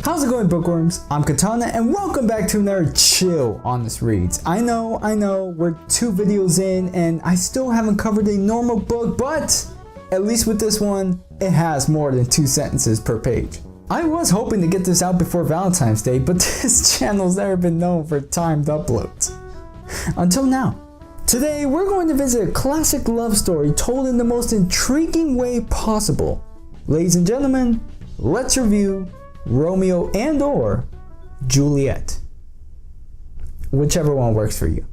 How's it going, bookworms? I'm Katana and welcome back to another chill honest reads. I know, we're 2 videos in and I still haven't covered a normal book, but at least with this one, it has more than 2 sentences per page. I was hoping to get this out before Valentine's Day, but this channel's never been known for timed uploads. Until now. Today, we're going to visit a classic love story told in the most intriguing way possible. Ladies and gentlemen, let's review Romeo and or Juliet. Whichever one works for you.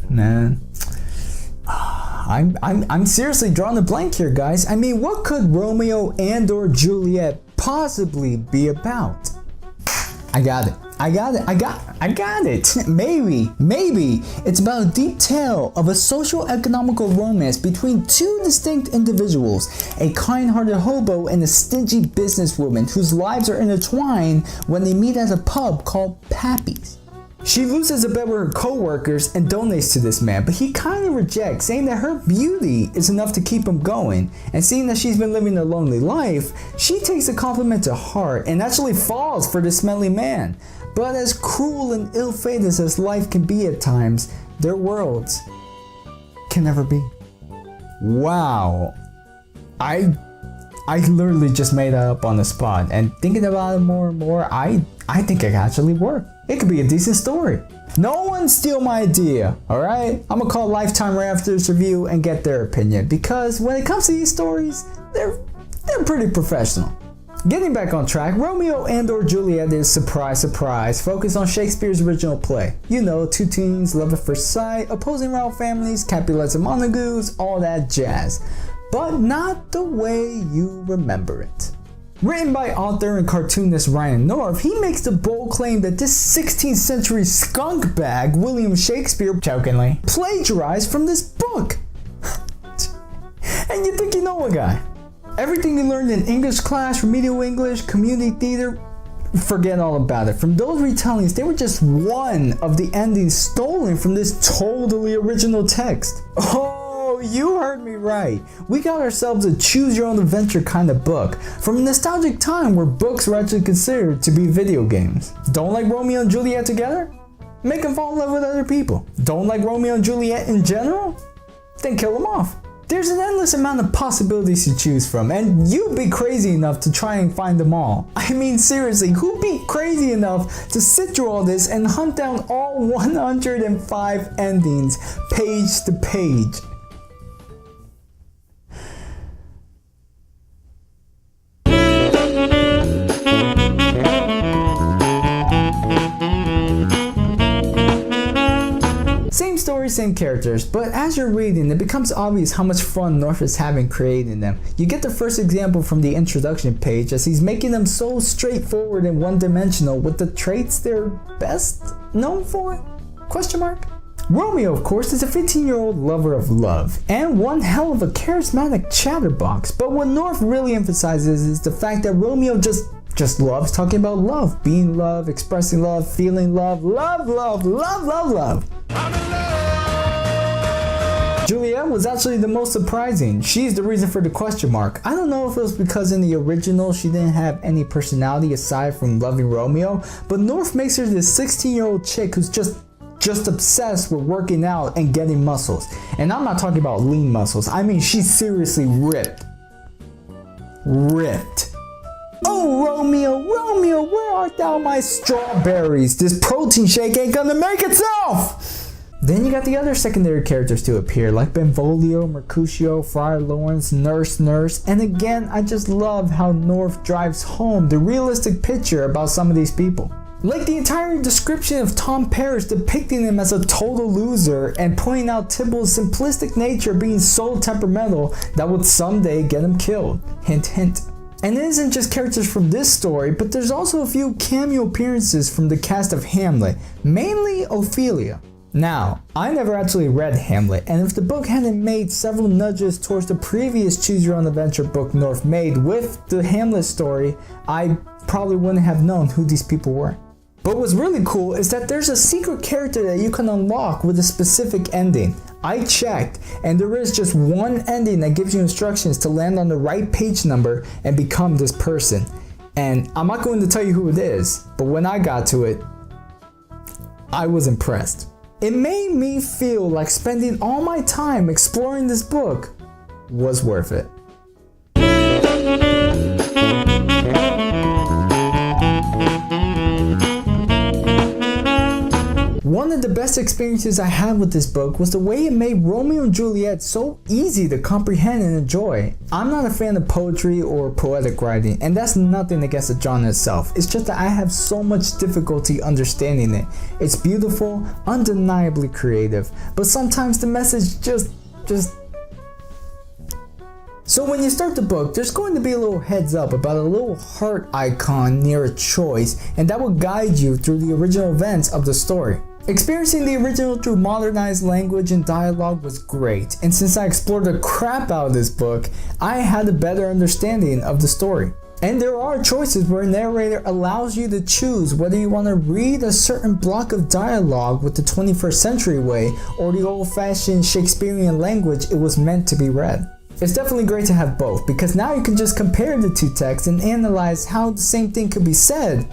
Man, I'm seriously drawing a blank here, guys. I mean, what could Romeo and or Juliet possibly be about? I got it. Maybe it's about a deep tale of a social-economical romance between 2 distinct individuals, a kind-hearted hobo and a stingy businesswoman whose lives are intertwined when they meet at a pub called Pappy's. She loses a bet with her co-workers and donates to this man, but he kindly rejects, saying that her beauty is enough to keep him going. And seeing that she's been living a lonely life, she takes the compliment to heart and actually falls for this smelly man. But as cruel and ill-fated as life can be at times, their worlds can never be. Wow. I literally just made that up on the spot, and thinking about it more and more, I think it can actually work. It could be a decent story. No one steal my idea, alright? I'm gonna call Lifetime right after this review and get their opinion, because when it comes to these stories, they're pretty professional. Getting back on track, Romeo and or Juliet is, surprise, surprise, focused on Shakespeare's original play. You know, 2 teens, love at first sight, opposing rival families, Capulets and Montagues, all that jazz. But not the way you remember it. Written by author and cartoonist Ryan North, he makes the bold claim that this 16th century skunk bag, William Shakespeare, jokingly, plagiarized from this book. And you think you know a guy. Everything you learned in English class, remedial English, community theater, forget all about it. From those retellings, they were just one of the endings stolen from this totally original text. Oh, you heard me right. We got ourselves a choose your own adventure kind of book from a nostalgic time where books were actually considered to be video games. Don't like Romeo and Juliet together? Make them fall in love with other people. Don't like Romeo and Juliet in general? Then kill them off. There's an endless amount of possibilities to choose from, and you'd be crazy enough to try and find them all. I mean, seriously, who'd be crazy enough to sit through all this and hunt down all 105 endings, page to page? Same story, same characters, but as you're reading, it becomes obvious how much fun North is having creating them. You get the first example from the introduction page, as he's making them so straightforward and one-dimensional with the traits they're best known for? Question mark? Romeo, of course, is a 15-year-old lover of love, and one hell of a charismatic chatterbox, but what North really emphasizes is the fact that Romeo just loves talking about love, being love, expressing love, feeling love, love. Juliet was actually the most surprising. She's the reason for the question mark. I don't know if it was because in the original she didn't have any personality aside from loving Romeo, but North makes her this 16-year-old chick who's just obsessed with working out and getting muscles. And I'm not talking about lean muscles. I mean, she's seriously ripped. Oh, Romeo, where art thou, my strawberries? This protein shake ain't gonna make itself! Then you got the other secondary characters to appear, like Benvolio, Mercutio, Friar Lawrence, Nurse, and again, I just love how North drives home the realistic picture about some of these people. Like the entire description of Tom Paris depicting him as a total loser and pointing out Tybalt's simplistic nature being so temperamental that would someday get him killed. Hint, hint. And it isn't just characters from this story, but there's also a few cameo appearances from the cast of Hamlet, mainly Ophelia. Now, I never actually read Hamlet, and if the book hadn't made several nudges towards the previous Choose Your Own Adventure book North made with the Hamlet story, I probably wouldn't have known who these people were. But what's really cool is that there's a secret character that you can unlock with a specific ending. I checked, and there is just one ending that gives you instructions to land on the right page number and become this person. And I'm not going to tell you who it is, but when I got to it, I was impressed. It made me feel like spending all my time exploring this book was worth it. One of the best experiences I had with this book was the way it made Romeo and Juliet so easy to comprehend and enjoy. I'm not a fan of poetry or poetic writing, and that's nothing against the genre itself. It's just that I have so much difficulty understanding it. It's beautiful, undeniably creative, but sometimes the message just... So when you start the book, there's going to be a little heads up about a little heart icon near a choice, and that will guide you through the original events of the story. Experiencing the original through modernized language and dialogue was great, and since I explored the crap out of this book, I had a better understanding of the story. And there are choices where a narrator allows you to choose whether you want to read a certain block of dialogue with the 21st century way or the old-fashioned Shakespearean language it was meant to be read. It's definitely great to have both, because now you can just compare the two texts and analyze how the same thing could be said,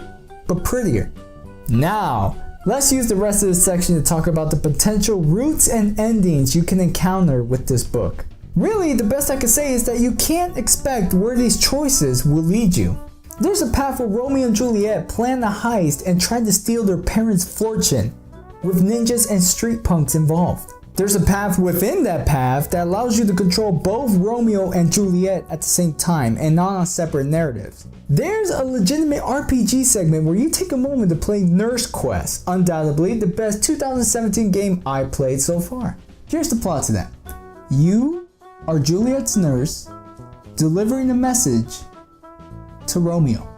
but prettier. Now, let's use the rest of this section to talk about the potential roots and endings you can encounter with this book. Really, the best I can say is that you can't expect where these choices will lead you. There's a path where Romeo and Juliet plan a heist and try to steal their parents' fortune, with ninjas and street punks involved. There's a path within that path that allows you to control both Romeo and Juliet at the same time and not on separate narratives. There's a legitimate RPG segment where you take a moment to play Nurse Quest, undoubtedly the best 2017 game I played so far. Here's the plot to that. You are Juliet's nurse delivering a message to Romeo.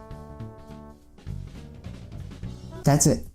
That's it.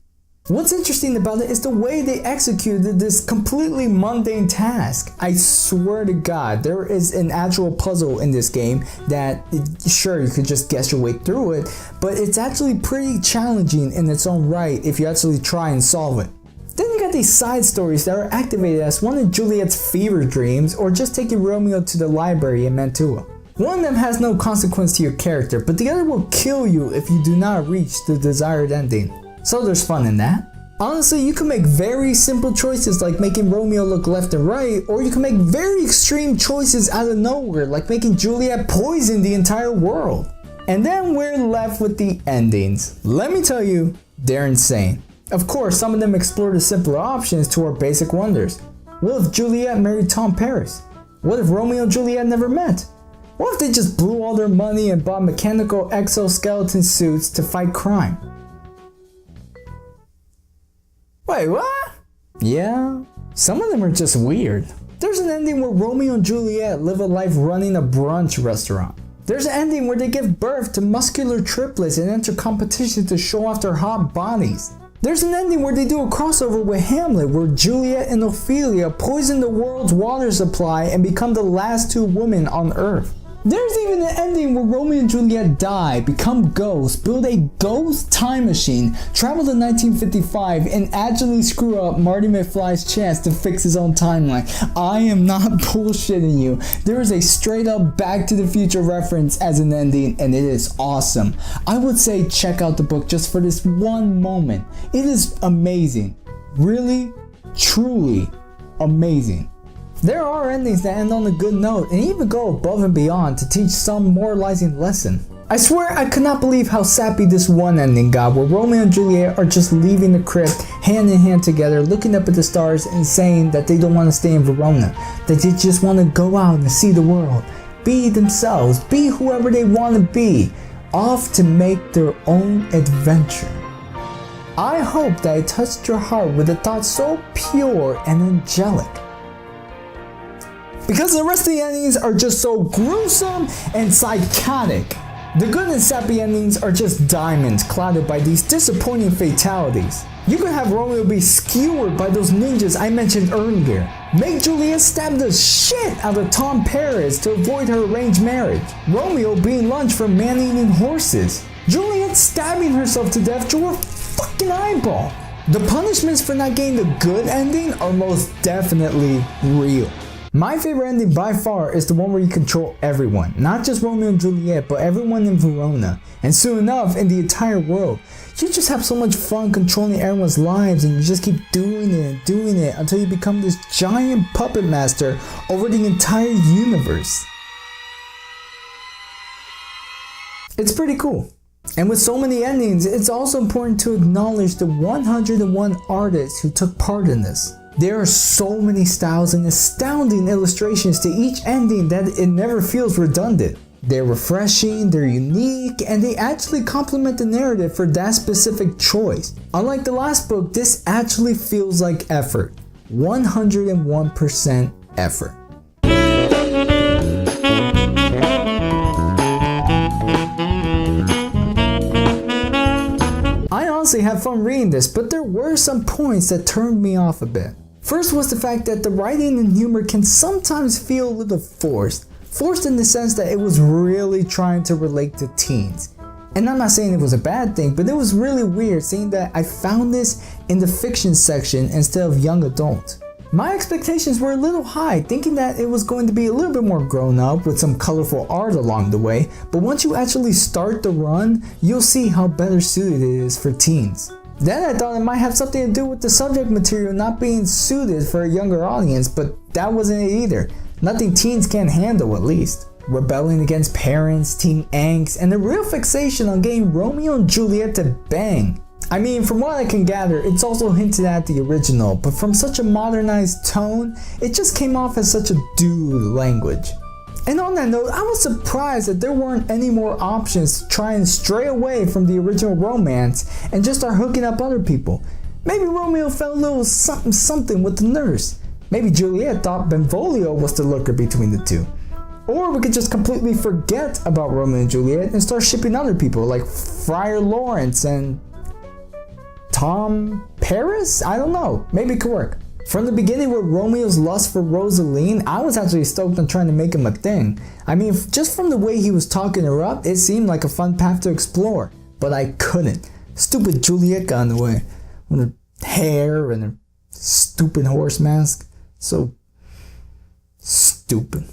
What's interesting about it is the way they executed this completely mundane task. I swear to God, there is an actual puzzle in this game that, sure, you could just guess your way through it, but it's actually pretty challenging in its own right if you actually try and solve it. Then you got these side stories that are activated as one of Juliet's fever dreams or just taking Romeo to the library in Mantua. One of them has no consequence to your character, but the other will kill you if you do not reach the desired ending. So there's fun in that. Honestly, you can make very simple choices like making Romeo look left and right, or you can make very extreme choices out of nowhere like making Juliet poison the entire world. And then we're left with the endings. Let me tell you, they're insane. Of course, some of them explore the simpler options to our basic wonders. What if Juliet married Tom Paris? What if Romeo and Juliet never met? What if they just blew all their money and bought mechanical exoskeleton suits to fight crime? Wait, what? Yeah, some of them are just weird. There's an ending where Romeo and Juliet live a life running a brunch restaurant. There's an ending where they give birth to muscular triplets and enter competition to show off their hot bodies. There's an ending where they do a crossover with Hamlet, where Juliet and Ophelia poison the world's water supply and become the last two women on Earth. There's even an ending where Romeo and Juliet die, become ghosts, build a ghost time machine, travel to 1955, and actually screw up Marty McFly's chance to fix his own timeline. I am not bullshitting you. There is a straight up Back to the Future reference as an ending, and it is awesome. I would say check out the book just for this one moment. It is amazing. Really, truly amazing. There are endings that end on a good note and even go above and beyond to teach some moralizing lesson. I swear I could not believe how sappy this one ending got, where Romeo and Juliet are just leaving the crypt hand in hand together, looking up at the stars and saying that they don't want to stay in Verona, that they just want to go out and see the world, be themselves, be whoever they want to be, off to make their own adventure. I hope that it touched your heart with a thought so pure and angelic. Because the rest of the endings are just so gruesome and psychotic. The good and sappy endings are just diamonds clouded by these disappointing fatalities. You could have Romeo be skewered by those ninjas I mentioned earlier. Make Juliet stab the shit out of Tom Paris to avoid her arranged marriage. Romeo being lunch for man-eating horses. Juliet stabbing herself to death to fucking eyeball. The punishments for not getting the good ending are most definitely real. My favorite ending by far is the one where you control everyone, not just Romeo and Juliet, but everyone in Verona, and soon enough in the entire world. You just have so much fun controlling everyone's lives, and you just keep doing it until you become this giant puppet master over the entire universe. It's pretty cool. And with so many endings, it's also important to acknowledge the 101 artists who took part in this. There are so many styles and astounding illustrations to each ending that it never feels redundant. They're refreshing, they're unique, and they actually complement the narrative for that specific choice. Unlike the last book, this actually feels like effort. 101% effort. I honestly had fun reading this, but there were some points that turned me off a bit. First was the fact that the writing and humor can sometimes feel a little forced. Forced in the sense that it was really trying to relate to teens. And I'm not saying it was a bad thing, but it was really weird seeing that I found this in the fiction section instead of young adult. My expectations were a little high, thinking that it was going to be a little bit more grown up with some colorful art along the way, but once you actually start the run, you'll see how better suited it is for teens. Then I thought it might have something to do with the subject material not being suited for a younger audience, but that wasn't it either. Nothing teens can't handle, at least. Rebelling against parents, teen angst, and the real fixation on getting Romeo and Juliet to bang. I mean, from what I can gather, it's also hinted at the original, but from such a modernized tone, it just came off as such a dude language. And on that note, I was surprised that there weren't any more options to try and stray away from the original romance and just start hooking up other people. Maybe Romeo felt a little something with the nurse. Maybe Juliet thought Benvolio was the lurker between the two. Or we could just completely forget about Romeo and Juliet and start shipping other people like Friar Lawrence and Tom Paris? I don't know. Maybe it could work. From the beginning with Romeo's lust for Rosaline, I was actually stoked on trying to make him a thing. I mean, just from the way he was talking her up, it seemed like a fun path to explore. But I couldn't. Stupid Juliet got in the way. With her hair and her stupid horse mask. So stupid.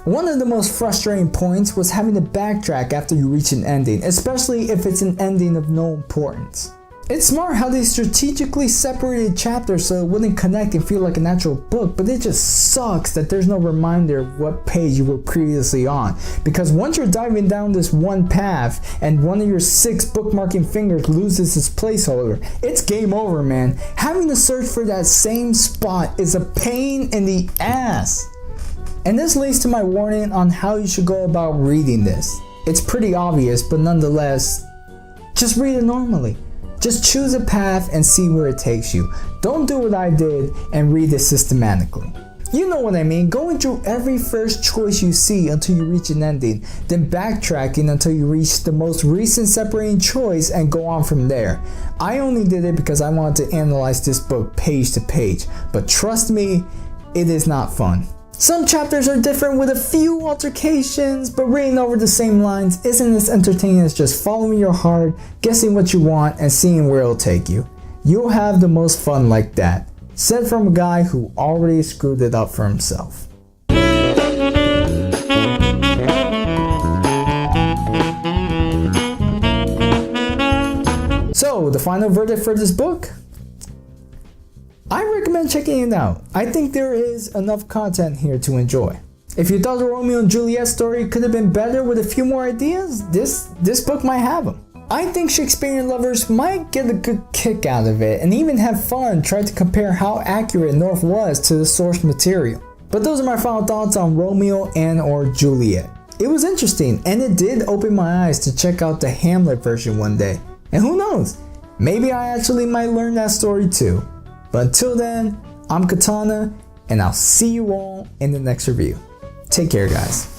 One of the most frustrating points was having to backtrack after you reach an ending, especially if it's an ending of no importance. It's smart how they strategically separated chapters so it wouldn't connect and feel like an actual book, but it just sucks that there's no reminder of what page you were previously on. Because once you're diving down this one path and one of your 6 bookmarking fingers loses its placeholder, it's game over, man. Having to search for that same spot is a pain in the ass. And this leads to my warning on how you should go about reading this. It's pretty obvious, but nonetheless, just read it normally. Just choose a path and see where it takes you. Don't do what I did and read it systematically. You know what I mean, going through every first choice you see until you reach an ending, then backtracking until you reach the most recent separating choice and go on from there. I only did it because I wanted to analyze this book page to page, but trust me, it is not fun. Some chapters are different with a few altercations, but reading over the same lines isn't as entertaining as just following your heart, guessing what you want, and seeing where it'll take you. You'll have the most fun like that. Said from a guy who already screwed it up for himself. So, the final verdict for this book? I recommend checking it out. I think there is enough content here to enjoy. If you thought the Romeo and Juliet story could have been better with a few more ideas, this book might have them. I think Shakespearean lovers might get a good kick out of it and even have fun trying to compare how accurate North was to the source material. But those are my final thoughts on Romeo and or Juliet. It was interesting and it did open my eyes to check out the Hamlet version one day. And who knows, maybe I actually might learn that story too. But until then, I'm Katana, and I'll see you all in the next review. Take care, guys.